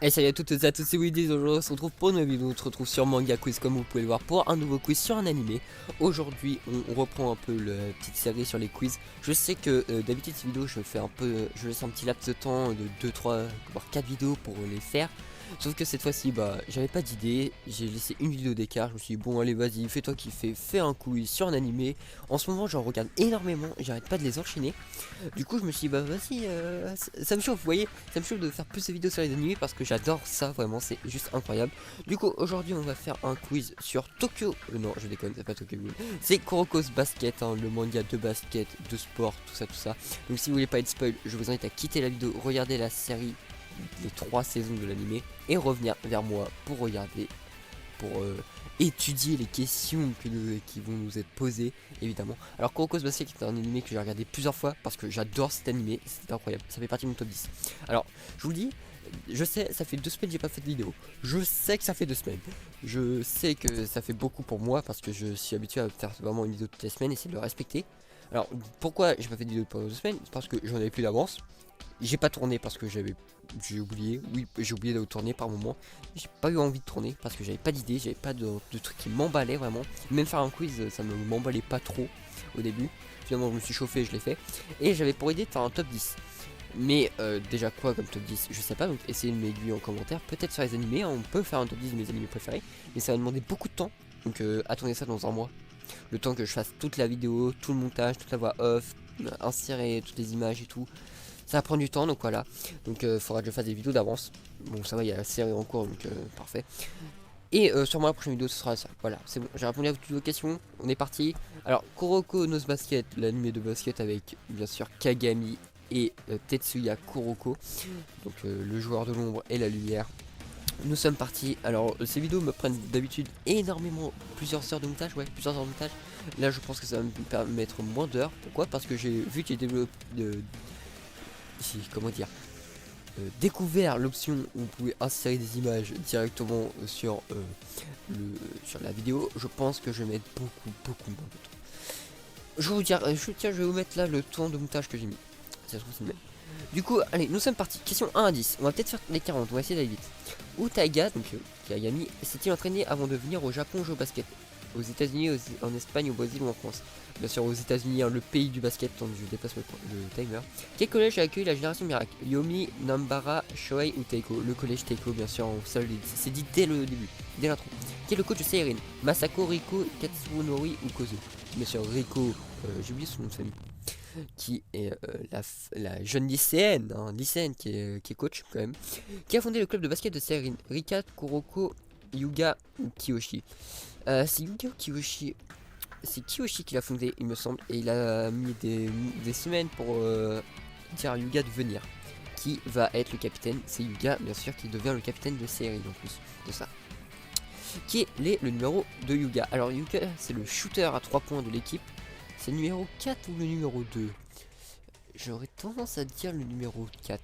Et salut à toutes et à tous, c'est Willy. Aujourd'hui on se retrouve pour une nouvelle vidéo. On se retrouve sur Manga Quiz comme vous pouvez le voir pour un nouveau quiz sur un animé. Aujourd'hui on reprend un peu la petite série sur les quiz. Je sais que d'habitude ces vidéos je laisse un petit laps de temps de 2, 3, voire 4 vidéos pour les faire. Sauf que cette fois-ci j'avais pas d'idée, j'ai laissé une vidéo d'écart, je me suis dit bon allez vas-y fais-toi kiffer, fais un quiz sur un animé. En ce moment j'en regarde énormément, j'arrête pas de les enchaîner. Du coup je me suis dit bah vas-y ça me chauffe, vous voyez, ça me chauffe de faire plus de vidéos sur les animés parce que j'adore ça, vraiment c'est juste incroyable. Du coup aujourd'hui on va faire un quiz sur Tokyo, non je déconne, c'est pas Tokyo Ghoul, c'est Kuroko's Basket, hein, le manga de basket, de sport, tout ça. Donc si vous voulez pas être spoil, je vous invite à quitter la vidéo, regarder la série, les 3 saisons de l'animé et revenir vers moi pour regarder, pour étudier les questions qui vont nous être posées évidemment. Alors Kuroko's Basket est un animé que j'ai regardé plusieurs fois parce que j'adore cet animé, c'est incroyable, ça fait partie de mon top 10. Alors je vous le dis, je sais, ça fait 2 semaines que j'ai pas fait de vidéo. Je sais que ça fait 2 semaines. Je sais que ça fait beaucoup pour moi parce que je suis habitué à faire vraiment une vidéo toutes les semaines et c'est de le respecter. Alors pourquoi j'ai pas fait de vidéo pendant 2 semaines? Parce que j'en avais plus d'avance. J'ai pas tourné parce que j'ai oublié, oui j'ai oublié de tourner par moment. J'ai pas eu envie de tourner parce que j'avais pas d'idée, j'avais pas de truc qui m'emballait vraiment. Même faire un quiz ça me m'emballait pas trop au début. Finalement je me suis chauffé, je l'ai fait. Et j'avais pour idée de faire un top 10. Mais déjà quoi comme top 10, je sais pas, donc essayez de m'aiguiller en commentaire. Peut-être sur les animés, hein, on peut faire un top 10 de mes animés préférés. Mais ça va demander beaucoup de temps. Donc attendez ça dans un mois. Le temps que je fasse toute la vidéo, tout le montage, toute la voix off, insérer toutes les images et tout. Ça va prendre du temps, donc voilà. Donc faudra que je fasse des vidéos d'avance. Bon ça va, il y a la série en cours, donc parfait. Et sûrement la prochaine vidéo ce sera ça. Voilà, c'est bon, j'ai répondu à toutes vos questions. On est parti. Alors Kuroko no Basket, l'anime de basket avec bien sûr Kagami et Tetsuya Kuroko. Donc le joueur de l'ombre et la lumière. Nous sommes partis. Alors ces vidéos me prennent d'habitude énormément, plusieurs heures de montage, ouais, plusieurs heures de montage. Là je pense que ça va me permettre moins d'heures. Pourquoi? Parce que j'ai vu qu'il développe comment dire, découvert l'option où vous pouvez insérer des images directement sur la vidéo. Je pense que je vais mettre beaucoup moins de temps. Je vais vous dire, je vais vous mettre là le temps de montage que j'ai mis. Ça se trouve c'est le même. Du coup, allez, nous sommes partis. Question 1 à 10. On va peut-être faire les 40, on va essayer d'aller vite. Utaiga, donc Kagami, s'est-il entraîné avant de venir au Japon jouer au basket? Aux États-Unis, en Espagne, au Brésil ou en France? Bien sûr, aux États-Unis, hein, le pays du basket, tant que je dépasse le timer. Quel collège a accueilli la génération miracle? Yomi, Nambara, Shoei ou Teiko? Le collège Teiko, bien sûr, c'est dit dès le début, dès l'intro. Qui est le coach de Seirin? Masako, Riko, Katsunori ou Kozo? Bien sûr, Riko, j'ai oublié son nom de famille, qui est la jeune lycéenne, hein, qui est coach quand même, qui a fondé le club de basket de Seirin? Rika, Kuroko, Yuga ou Kiyoshi? C'est Yuga ou Kiyoshi? C'est Kiyoshi qui l'a fondé, il me semble, et il a mis des semaines pour dire à Yuga de venir. Qui va être le capitaine? C'est Yuga, bien sûr, qui devient le capitaine de Seirin en plus de ça. Qui est le numéro de Yuga? Alors Yuga, c'est le shooter à 3 points de l'équipe. C'est le numéro 4 ou le numéro 2? J'aurais tendance à dire le numéro 4.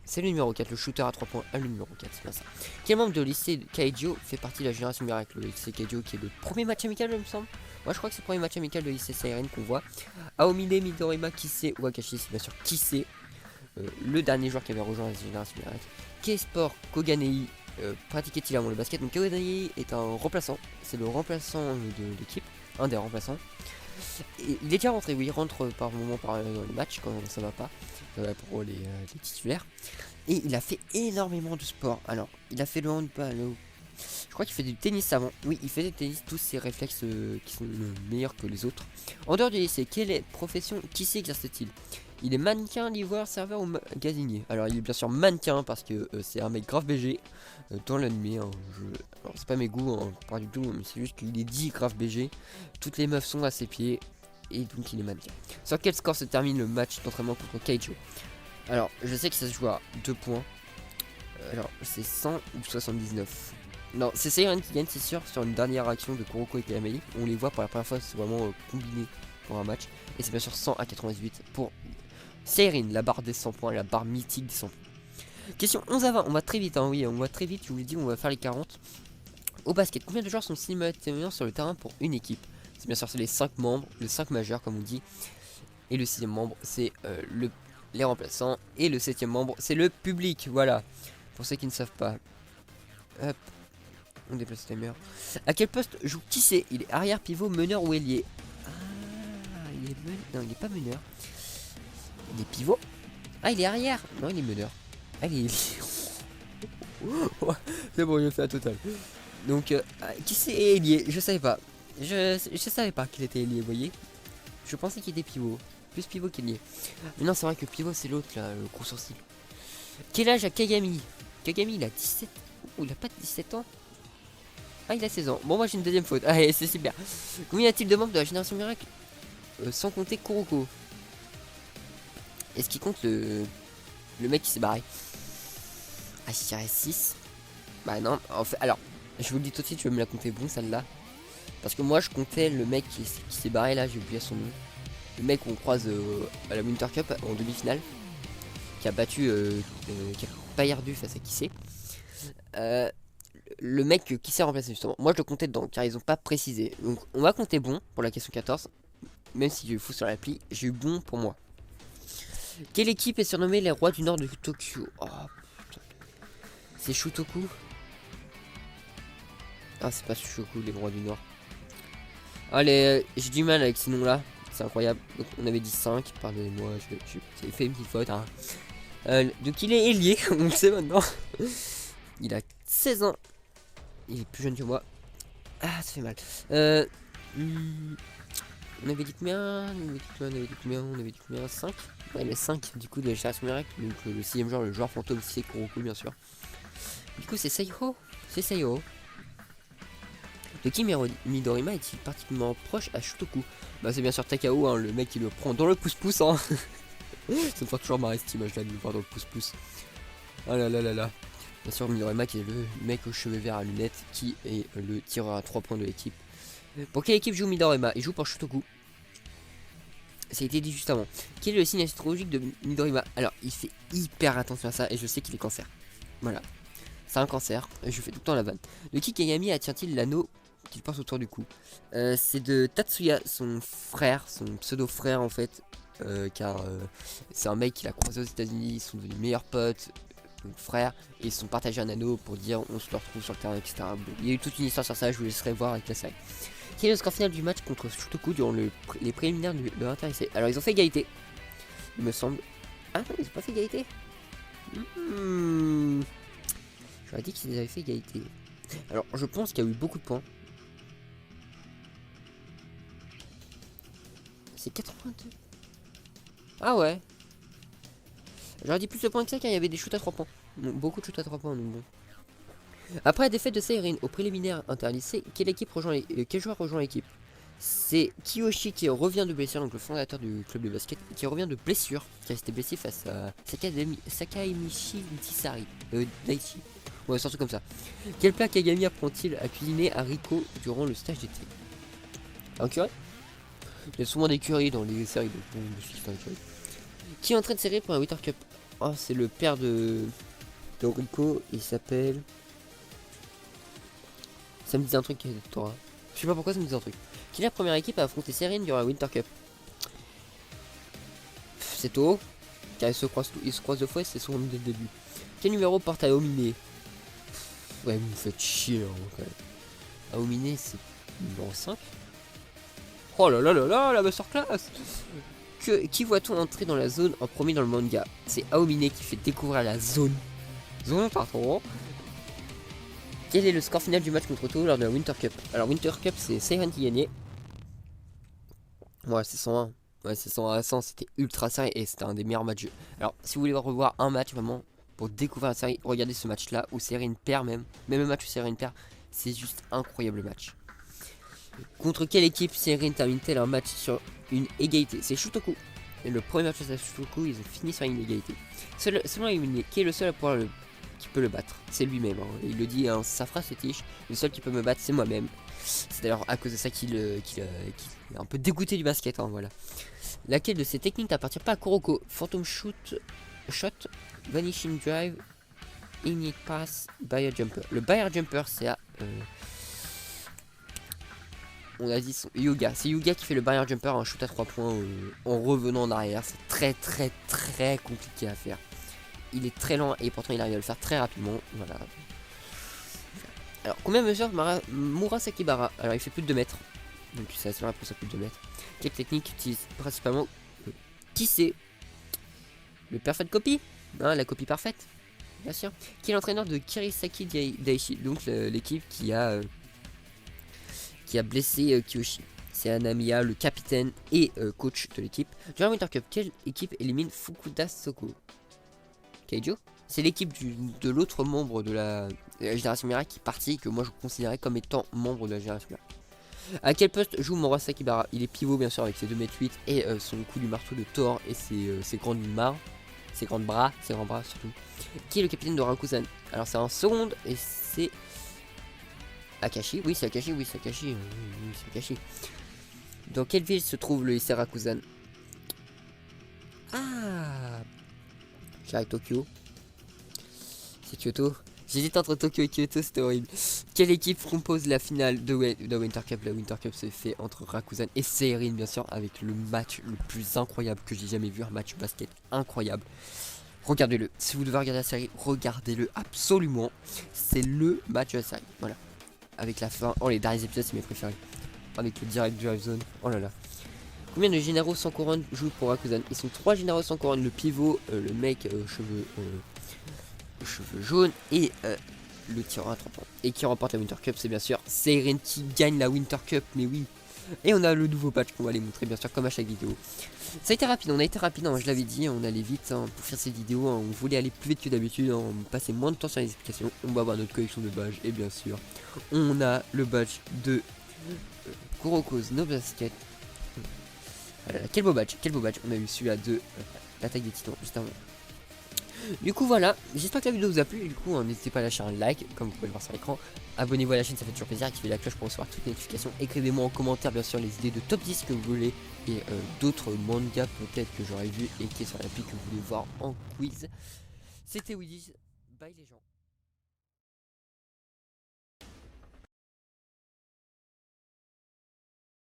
C'est le numéro 4, le shooter à 3 points à le numéro 4, c'est bien ça. Quel membre de lycée de Kaijo fait partie de la génération miracle? Le lycée Kaijo qui est le premier match amical, il me semble. Moi je crois que c'est le premier match amical de lycée Seiren qu'on voit. Aomine, Midorima, Kise ou Akashi, c'est bien sûr Kise, le dernier joueur qui avait rejoint la génération miracle. Quel sport Koganei pratiquait-il avant le basket? Donc Koganei est un remplaçant, c'est le remplaçant de l'équipe, un des remplaçants. Et il est déjà rentré, oui, il rentre par moment dans les matchs quand ça va pas, pour les titulaires. Et il a fait énormément de sport. Alors, il a fait le handball, je crois qu'il fait du tennis avant. Oui, il fait du tennis, tous ses réflexes qui sont meilleurs que les autres. En dehors du lycée, quelle profession, qui s'exerce-t-il? Il est mannequin, livreur, serveur ou magasinier? Alors, il est bien sûr mannequin parce que c'est un mec grave BG dans l'animé. Hein, alors, c'est pas mes goûts, hein, pas du tout, mais c'est juste qu'il est dit grave BG. Toutes les meufs sont à ses pieds et donc il est mannequin. Sur quel score se termine le match d'entraînement contre Kaijo? Alors, je sais que ça se joue à 2 points. Alors, c'est 100 ou 79? Non, c'est Seiren qui gagne, c'est sûr, sur une dernière action de Kuroko et Kagami. On les voit pour la première fois, c'est vraiment combiné pour un match. Et c'est bien sûr 100 à 98 pour Seiren, la barre des 100 points, la barre mythique des 100 points. Question 11 à 20, on va très vite, hein, oui, on va très vite, je vous l'ai dit, on va faire les 40. Au basket, combien de joueurs sont simultanément sur le terrain pour une équipe? C'est bien sûr, c'est les 5 membres, les 5 majeurs, comme on dit. Et le 6ème membre, c'est les remplaçants. Et le 7ème membre, c'est le public, voilà. Pour ceux qui ne savent pas. Hop. On déplace le timer. À quel poste joue qui c'est? Il est arrière, pivot, meneur ou ailier? Ah, il est non, il est pas meneur. Il est pivot. Ah, il est arrière. Non, il est meneur. Ah, il est ailier. C'est bon, je fais un total. Donc, qui c'est ailier? Je savais pas. Je savais pas qu'il était ailier, vous voyez. Je pensais qu'il était pivot. Plus pivot qu'ailier. Mais non, c'est vrai que pivot, c'est l'autre, là, le gros sourcil. Quel âge a Kagami? Kagami, il a 17. Oh, il a pas 17 ans. Ah, il a 16 ans. Bon, moi j'ai une deuxième faute. Allez, c'est super. Combien y a-t-il de membres de la génération miracle? Sans compter Kuroko. Est-ce qu'il compte le mec qui s'est barré? Ah, je dirais 6. Bah non, en fait, alors, je vous le dis tout de suite, je vais me la compter bon celle-là. Parce que moi je comptais le mec qui s'est barré là, j'ai oublié son nom. Le mec qu'on croise à la Winter Cup en demi-finale. Qui a battu, qui a pas perdu face à qui c'est. Le mec qui s'est remplacé justement. Moi je le comptais dedans car ils ont pas précisé. Donc on va compter bon pour la question 14. Même si j'ai eu fou sur l'appli, j'ai eu bon pour moi. Quelle équipe est surnommée les rois du nord de Tokyo? Oh, c'est Shutoku? Ah, c'est pas Shutoku, les rois du nord. Allez, j'ai du mal avec ces noms là. C'est incroyable. Donc on avait dit 5. Pardonnez-moi, j'ai fait une petite faute. Hein. Donc il est ailier, on le sait maintenant. Il a 16 ans. Il est plus jeune que moi. Ah, ça fait mal. On avait dit combien? On avait dit combien? 5. Ouais, les 5 du coup de la génération miracle. Donc le 6ème joueur, le joueur fantôme, c'est Kuroko bien sûr. Du coup c'est Seiho. C'est Seiho. De qui Midorima est-il particulièrement proche à Shutoku? Bah c'est bien sûr Takao, hein, le mec qui le prend dans le pouce-pouce. Hein. Ça me fait toujours marrer cette image là de le voir dans le pouce-pouce. Ah là là là là. Bien sûr Midorima qui est le mec aux cheveux verts à lunettes qui est le tireur à 3 points de l'équipe. Pour quelle équipe joue Midorima? Il joue pour Shutoku. Ça a été dit juste avant. Quel est le signe astrologique de Midorima? Alors il fait hyper attention à ça et je sais qu'il est cancer. Voilà. C'est un cancer, je fais tout le temps la vanne. De qui Kagami attient-il l'anneau qu'il porte autour du cou? C'est de Tatsuya, son frère, son pseudo-frère en fait. Car c'est un mec qu'il a croisé aux États-Unis, ils sont devenus meilleurs potes, donc frères, et ils se sont partagés un anneau pour dire on se le retrouve sur le terrain, etc. Bon, il y a eu toute une histoire sur ça, je vous laisserai voir avec la série. Quel est le score final du match contre Shutoku durant les préliminaires de l'intéressé? Alors ils ont fait égalité, il me semble. Ah non, ils ont pas fait égalité. J'aurais dit qu'ils avaient fait égalité. Alors je pense qu'il y a eu beaucoup de points. C'est 82. Ah ouais. J'aurais dit plus de points que ça car il y avait des shoots à 3 points. Donc, beaucoup de shoots à 3 points, donc bon. Après la défaite de Seirin au préliminaire interlycée, quel joueur rejoint l'équipe? C'est Kiyoshi qui revient de blessure, donc le fondateur du club de basket, qui revient de blessure, qui a été blessé face à Sakaemichi Tisari. Daichi. Ouais, c'est un truc comme ça. Quel plat Kagami apprend-il à cuisiner à Rico durant le stage d'été? Un curry? Il y a souvent des currys dans les séries, donc bon, je suis un curry. Qui entraîne Seirin pour un Winter Cup? Oh, c'est le père de Rico, il s'appelle... Ça me dit un truc, Torah. Je sais pas pourquoi ça me dit un truc. Quelle est la première équipe à affronter Seirin durant la Winter Cup? C'est tôt, car ils se croisent deux fois et c'est souvent dès le début. Quel numéro porte Aomine? Ouais, vous me faites chier hein, quand même. Aomine, c'est numéro 5. Oh là là là là, la masterclass. Qui voit-on entrer dans la zone en premier dans le manga? C'est Aomine qui fait découvrir la zone. Zone, pardon. Quel est le score final du match contre Toho lors de la Winter Cup? Alors Winter Cup c'est Seiran qui gagnait. Ouais c'est 101. Ouais c'est 101 à 100, c'était ultra serré et c'était un des meilleurs matchs. Alors si vous voulez revoir un match vraiment pour découvrir la série, regardez ce match là où Seiran perd même le match où Seiran perd, c'est juste incroyable match. Contre quelle équipe Seiran termine-t-elle un match sur une égalité? C'est Shutoku. Et le premier match face à Shutoku, ils ont fini sur une égalité. Selon Aomine, qui est le seul à pouvoir qui peut le battre? C'est lui-même, hein. Il le dit, hein, sa phrase fétiche. Le seul qui peut me battre, c'est moi-même. C'est d'ailleurs à cause de ça qu'il est un peu dégoûté du basket, hein, voilà. Laquelle de ces techniques n'appartient pas à Kuroko? Phantom Shot, Vanishing Drive, Init Pass, Bayer Jumper. Le Bayer Jumper, c'est à... on a dit son Yuga. C'est Yuga qui fait le Bayer Jumper, un shoot à 3 points en revenant en arrière. C'est très très très compliqué à faire. il est très lent et pourtant il arrive à le faire très rapidement. Voilà. Alors combien mesure Murasakibara? Alors il fait plus de 2 mètres. Donc ça se rapproche à plus de 2 mètres. Quelle technique utilise principalement le tisser? Le perfect copy, hein, la copie parfaite, bien sûr. Qui est l'entraîneur de Kirisaki Daishi, donc l'équipe qui a blessé Kiyoshi. C'est Anamiya, le capitaine et coach de l'équipe. Durant Winter Cup, quelle équipe élimine Fukuda Soko? Keijo? C'est l'équipe de l'autre membre de la génération Mirai qui est parti, que moi je considérais comme étant membre de la génération Mirai. À quel poste joue Murasakibara? Il est pivot bien sûr avec ses 2m8 et son coup du marteau de Thor et ses grandes mains, ses grands bras surtout. Qui est le capitaine de Rakuzan? Alors c'est en seconde et c'est Akashi. Oui c'est Akashi, oui c'est Akashi, oui, c'est Akashi. Dans quelle ville se trouve le lycée Rakuzan? Ah, j'arrive Tokyo. C'est Kyoto. J'hésite entre Tokyo et Kyoto, c'était horrible. Quelle équipe compose la finale de Winter Cup? La Winter Cup s'est fait entre Rakuzan et Seirin, bien sûr, avec le match le plus incroyable que j'ai jamais vu. Un match basket incroyable. Regardez-le. Si vous devez regarder la série, regardez-le absolument. C'est le match de la série. Voilà. Avec la fin. Oh, les derniers épisodes, c'est mes préférés. Avec le direct drive zone. Oh là là. Combien de généraux sans couronne jouent pour Rakuzan? Ils sont 3 généraux sans couronne. Le pivot, le mec cheveux jaunes et le tireur à 3 points. Et qui remporte la Winter Cup, c'est bien sûr Seirin qui gagne la Winter Cup. Mais oui. Et on a le nouveau patch qu'on va les montrer bien sûr comme à chaque vidéo. Ça a été rapide, on a été rapide, hein, je l'avais dit, on allait vite hein, pour faire cette vidéo, hein, on voulait aller plus vite que d'habitude, hein, on passait moins de temps sur les explications. On va avoir notre collection de badges et bien sûr on a le badge de Kuroko's No Basket. Voilà, quel beau badge, on a eu celui-là de l'attaque des titans juste avant. Du coup voilà, j'espère que la vidéo vous a plu, du coup n'hésitez pas à lâcher un like comme vous pouvez le voir sur l'écran. Abonnez-vous à la chaîne, ça fait toujours plaisir, activez la cloche pour recevoir toutes les notifications. Écrivez-moi en commentaire bien sûr les idées de top 10 que vous voulez et d'autres mangas peut-être que j'aurais vu et qui est sur l'appli que vous voulez voir en quiz. C'était Willy, bye les gens.